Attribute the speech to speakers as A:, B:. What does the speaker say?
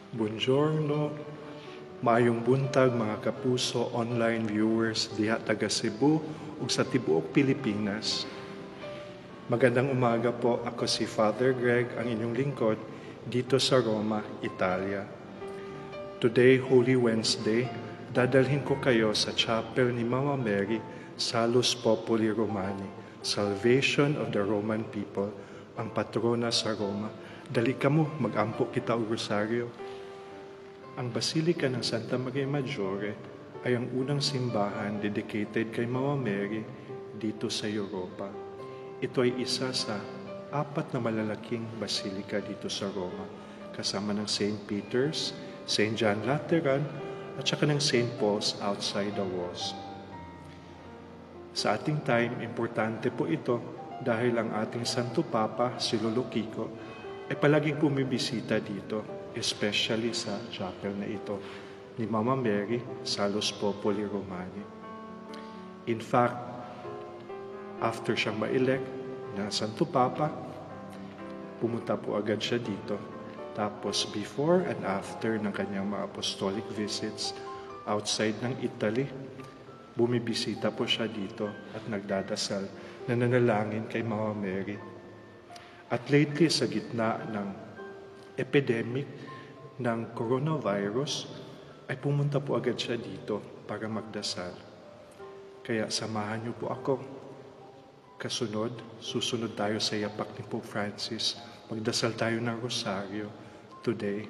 A: Buongiorno, maayong buntag mga kapuso online viewers diha taga Cebu ug sa tibuok Pilipinas. Magandang umaga po, ako si Father Greg, ang inyong lingkod dito sa Roma, Italia. Today, Holy Wednesday, dadalhin ko kayo sa chapel ni Mama Mary, Salus Populi Romani, Salvation of the Roman People, ang patrona sa Roma. Dali kamo, mag-ampo kita og rosaryo. Ang Basilika ng Santa Maria Maggiore ay ang unang simbahan dedicated kay Mama Mary dito sa Europa. Ito ay isa sa 4 na malalaking basilika dito sa Roma, kasama ng St. Peter's, St. John Lateran, at saka ng St. Paul's outside the walls. Sa ating time, importante po ito dahil ang ating Santo Papa, si Lolo Kiko, ay palaging bumibisita dito, especially sa chapel na ito ni Mama Mary, Salus Populi Romani. In fact, after siyang ma-elect na Santo Papa, pumunta po agad siya dito. Tapos before and after ng kanyang mga apostolic visits outside ng Italy, bumibisita po siya dito at nagdadasal na nanalangin kay Mama Mary. At lately, sa gitna ng epidemic ng coronavirus, ay pumunta po agad siya dito para magdasal. Kaya samahan niyo po ako. Susunod tayo sa yapak ni Pope Francis. Magdasal tayo ng rosaryo today.